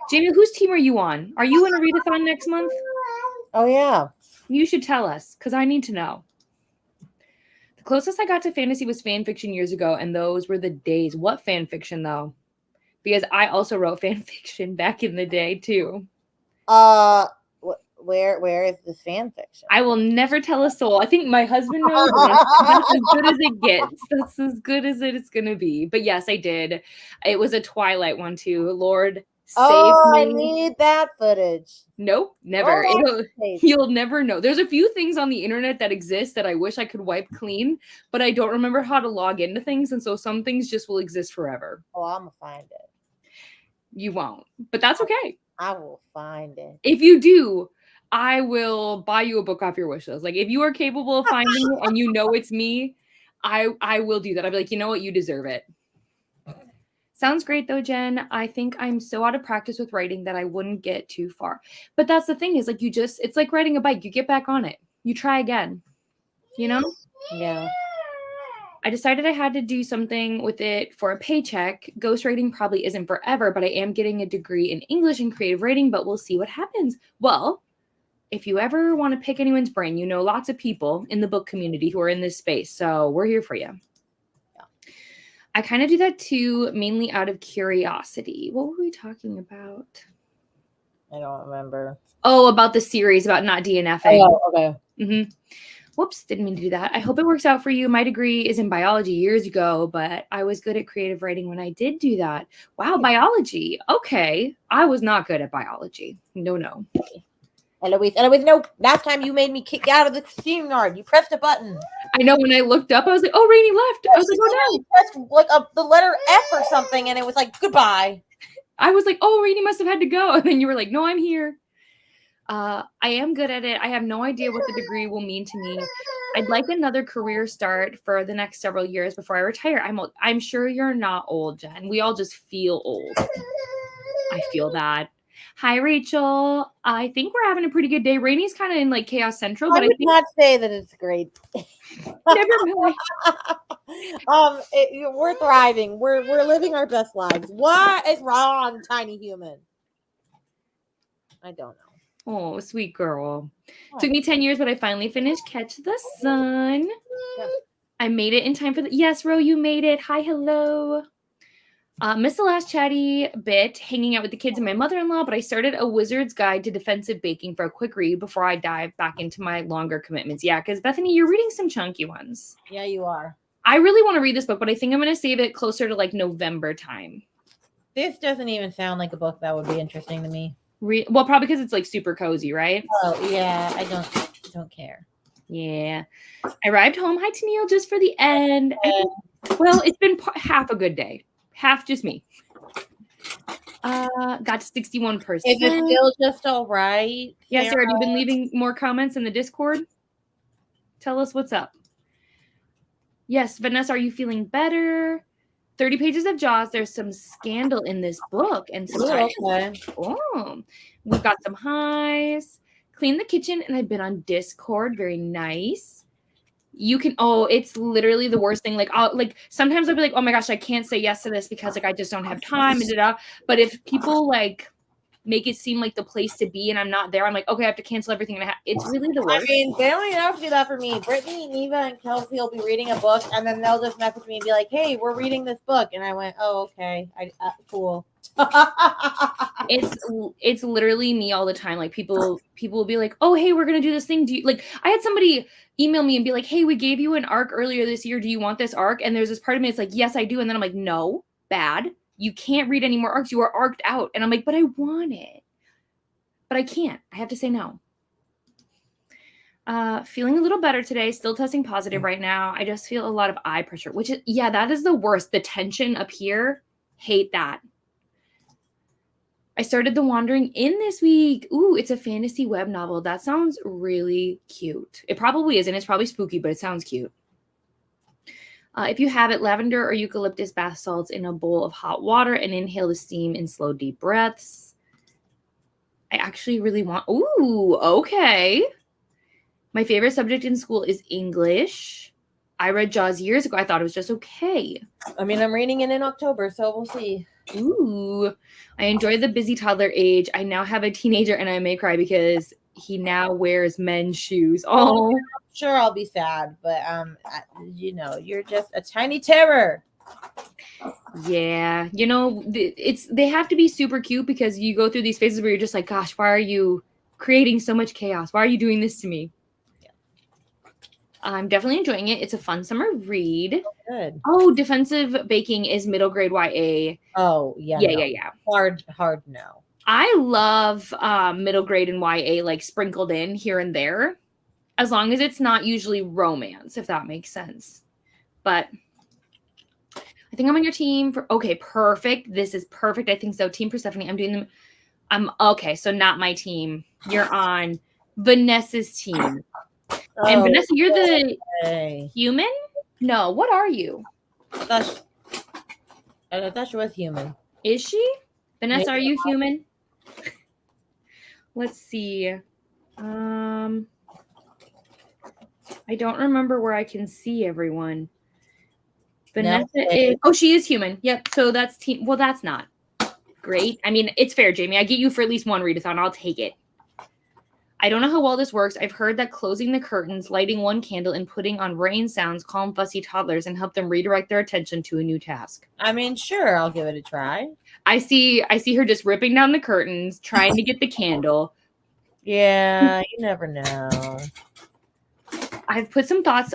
Jamie, whose team are you on? Are you in a readathon next month? Oh, yeah. You should tell us, because I need to know. The closest I got to fantasy was fan fiction years ago, and those were the days. What fan fiction, though? Because I also wrote fan fiction back in the day, too. Where is this fan fiction? I will never tell a soul. I think my husband knows. That's as good as it gets. That's as good as it's going to be. But yes, I did. It was a Twilight one too. Lord, save me. I need that footage. Nope, never. You'll never know. There's a few things on the internet that exist that I wish I could wipe clean, but I don't remember how to log into things. And so some things just will exist forever. Oh, I'm going to find it. You won't, but that's okay. I will find it. If you do, I will buy you a book off your wish list. Like if you are capable of finding it and you know it's me, I will do that. I'll be like, you know what? You deserve it. Sounds great though, Jen. I think I'm so out of practice with writing that I wouldn't get too far. But that's the thing is like it's like riding a bike. You get back on it. You try again. You know? Yeah. I decided I had to do something with it for a paycheck. Ghostwriting probably isn't forever, but I am getting a degree in English and creative writing, but we'll see what happens. Well, if you ever want to pick anyone's brain, you know lots of people in the book community who are in this space. So we're here for you. Yeah. I kind of do that too, mainly out of curiosity. What were we talking about? I don't remember. Oh, about the series, about not DNFing. Oh, okay. Mm-hmm. Whoops, didn't mean to do that. I hope it works out for you. My degree is in biology years ago, but I was good at creative writing when I did do that. Wow, biology. Okay. I was not good at biology. No. Eloise, no. Last time you made me kick out of the steam yard. You pressed a button. I know when I looked up, I was like, oh, Rainy left. I was like, oh, no. You pressed like the letter F or something, and it was like, goodbye. I was like, oh, Rainy must have had to go. And then you were like, no, I'm here. I am good at it. I have no idea what the degree will mean to me. I'd like another career start for the next several years before I retire. I'm sure you're not old, Jen. We all just feel old. I feel that. Hi, Rachel. I think we're having a pretty good day. Rainy's kind of in like Chaos Central, but I think not say that it's great. Never mind. We're thriving. We're living our best lives. What is wrong, tiny human? I don't know. Oh, sweet girl. What? Took me 10 years, but I finally finished Catch the Sun. Yep. I made it in time for the... Yes, Ro, you made it. Hi, hello. Missed the last chatty bit, hanging out with the kids and my mother-in-law, but I started A Wizard's Guide to Defensive Baking for a quick read before I dive back into my longer commitments. Yeah, because Bethany, you're reading some chunky ones. Yeah, you are. I really want to read this book, but I think I'm going to save it closer to like November time. This doesn't even sound like a book that would be interesting to me. Well, probably because it's like super cozy, right? Oh, yeah, I don't care. Yeah. I arrived home. Hi, Tennille, just for the end. Well, it's been half a good day. Half just me. Got to 61%. Is it still just all right? Yeah, Sarah, have you been leaving more comments in the Discord? Tell us what's up. Yes, Vanessa, are you feeling better? 30 pages of Jaws. There's some scandal in this book. And some okay. Oh, we've got some highs. Clean the kitchen, and I've been on Discord. Very nice. You can, it's literally the worst thing. Like, sometimes I'll be like, oh my gosh, I can't say yes to this because like I just don't have time. But if people like make it seem like the place to be and I'm not there, I'm like, okay, I have to cancel everything. And it's really the worst. I mean, they don't even have to do that for me. Brittany, Neva, and Kelsey will be reading a book, and then they'll just message me and be like, hey, we're reading this book. And I went, oh, okay. Cool. It's literally me all the time. Like people will be like, oh, hey, we're going to do this thing. Do you like, I had somebody email me and be like, hey, we gave you an arc earlier this year. Do you want this arc? And there's this part of me, it's like, yes, I do. And then I'm like, no, bad. You can't read any more arcs. You are arced out. And I'm like, but I want it. But I can't. I have to say no. Feeling a little better today. Still testing positive right now. I just feel a lot of eye pressure, which is, yeah, that is the worst. The tension up here. Hate that. I started The Wandering Inn this week. Ooh, it's a fantasy web novel. That sounds really cute. It probably isn't. It's probably spooky, but it sounds cute. If you have it, lavender or eucalyptus bath salts in a bowl of hot water and inhale the steam in slow, deep breaths. I actually really want... Ooh, okay. My favorite subject in school is English. I read Jaws years ago. I thought it was just okay. I mean, I'm reading it in October, so we'll see. Ooh, I enjoy the busy toddler age. I now have a teenager and I may cry because he now wears men's shoes. Oh, sure, I'll be sad, but you're just a tiny terror. Yeah, they have to be super cute because you go through these phases where you're just like, gosh, why are you creating so much chaos? Why are you doing this to me? Yeah. I'm definitely enjoying it. It's a fun summer read. Good. Oh, Defensive Baking is middle grade YA. Oh, yeah. Yeah. Hard no. I love middle grade and YA like sprinkled in here and there, as long as it's not usually romance, if that makes sense. But I think I'm on your team for, okay, perfect. This is perfect. I think so. Team Persephone. I'm doing them. Okay. So not my team. You're on Vanessa's team. And Vanessa, you're the human? No, what are you? I thought she was human. Is she? Vanessa, are you human? Let's see. I don't remember where I can see everyone. Vanessa is... Oh, she is human. Yep. So that's team... Well, that's not great. I mean, it's fair, Jamie. I get you for at least one readathon. I'll take it. I don't know how well this works. I've heard that closing the curtains, lighting one candle, and putting on rain sounds calm fussy toddlers and help them redirect their attention to a new task. I mean, sure, I'll give it a try. I see her just ripping down the curtains, trying to get the candle. Yeah, you never know. I've put some thoughts,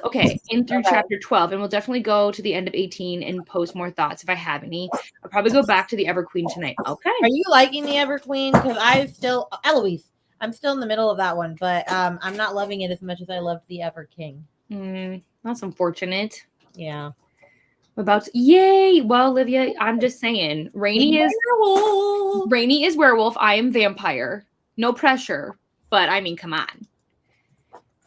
in through chapter 12, and we'll definitely go to the end of 18 and post more thoughts if I have any. I'll probably go back to the Everqueen tonight. Okay. Are you liking the Everqueen? Because Eloise. I'm still in the middle of that one, but I'm not loving it as much as I loved the Ever King. That's unfortunate. Yeah. Yay! Well, Olivia, I'm just saying, Rainy is werewolf. I am vampire. No pressure, but I mean, come on.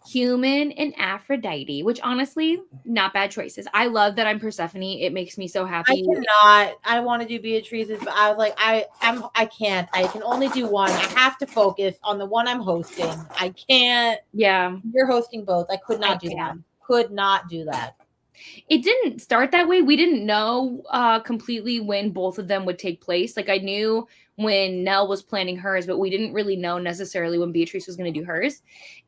Human and Aphrodite, which honestly, not bad choices. I love that I'm Persephone. It makes me so happy. I want to do Beatrice's, but I was like, I can't. I can only do one. I have to focus on the one I'm hosting. I can't. Yeah. You're hosting both. I could not do that. Could not do that. It didn't start that way. We didn't know completely when both of them would take place. Like I knew when Nell was planning hers, but we didn't really know necessarily when Beatrice was going to do hers.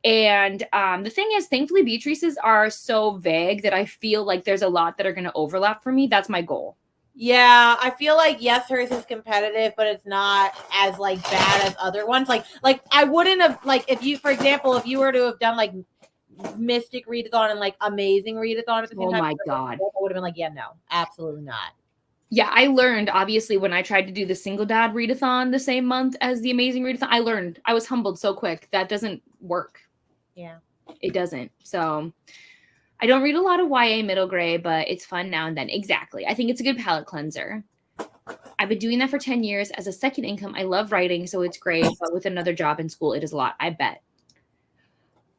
And the thing is, thankfully, Beatrice's are so vague that I feel like there's a lot that are going to overlap for me. That's my goal. Yeah, I feel like yes, hers is competitive, but it's not as like bad as other ones. Like I wouldn't have like if you, for example, if you were to have done like Mystic readathon and like Amazing readathon at the same Oh time, my God. I would have been like, yeah, no, absolutely not. Yeah, I learned, obviously, when I tried to do the Single Dad readathon the same month as the Amazing readathon, I was humbled so quick. That doesn't work. Yeah. It doesn't. So I don't read a lot of YA middle grade, but it's fun now and then. Exactly. I think it's a good palate cleanser. I've been doing that for 10 years as a second income. I love writing, so it's great. But with another job in school, it is a lot, I bet.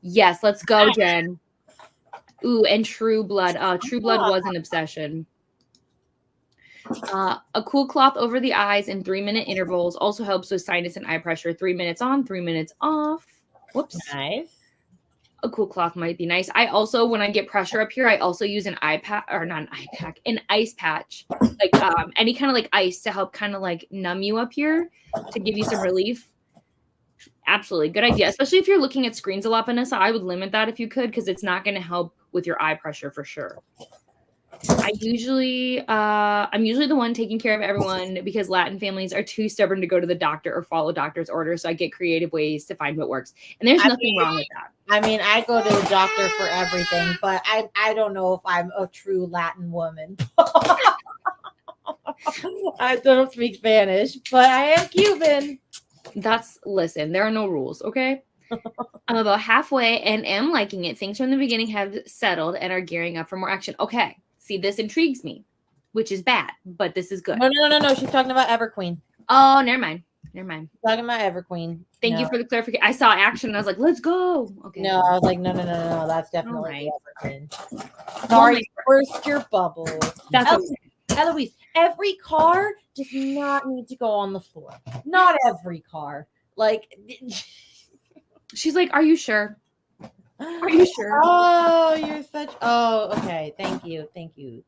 Yes, let's go, Jen. Ooh, and True Blood. True Blood was an obsession. A cool cloth over the eyes in 3-minute intervals also helps with sinus and eye pressure. 3 minutes on, 3 minutes off. Whoops. Nice. A cool cloth might be nice. I also, when I get pressure up here, I also use an eye pack, or not an eye pack, an ice patch, like any kind of like ice to help kind of like numb you up here to give you some relief. Absolutely. Good idea. Especially if you're looking at screens a lot, Vanessa, I would limit that if you could, because it's not going to help with your eye pressure for sure. I'm usually the one taking care of everyone because Latin families are too stubborn to go to the doctor or follow doctor's orders. So I get creative ways to find what works. And there's nothing wrong with that. I mean, I go to the doctor for everything, but I don't know if I'm a true Latin woman. I don't speak Spanish, but I am Cuban. Listen, there are no rules, okay? I'm about halfway and am liking it. Things from the beginning have settled and are gearing up for more action. Okay. See, this intrigues me, which is bad, but this is good. No. She's talking about Everqueen. Oh, never mind. Talking about Everqueen. Thank you for the clarification. I saw action and I was like, let's go. Okay. No, I was like, no. That's definitely right. Everqueen. Sorry, burst your bubble. That's okay. Eloise, every car does not need to go on the floor. Not every car. Like, she's like, are you sure? Are you sure? Oh, you're such. Oh, okay. Thank you, Queen.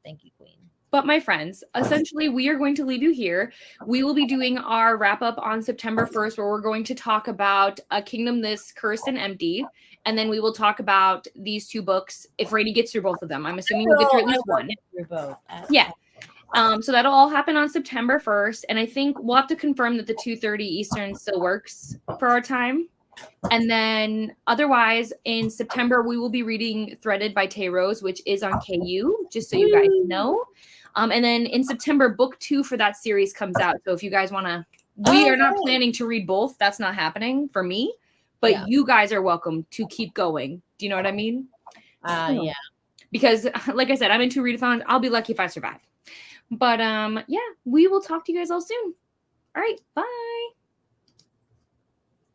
But my friends, essentially, we are going to leave you here. We will be doing our wrap up on September 1st, where we're going to talk about A Kingdom This Cursed and Empty. And then we will talk about these two books if Rainey gets through both of them. I'm assuming we'll get through at least one. Through both. Yeah. So that'll all happen on September 1st. And I think we'll have to confirm that the 2:30 Eastern still works for our time. And then otherwise in September, we will be reading Threaded by Tay Rose, which is on KU, just so you guys know. And then in September, book 2 for that series comes out. So if you guys want to, we are not planning to read both. That's not happening for me, but you guys are welcome to keep going. Do you know what I mean? Yeah. Because like I said, I'm into readathons. I'll be lucky if I survive. But yeah, we will talk to you guys all soon. All right. Bye.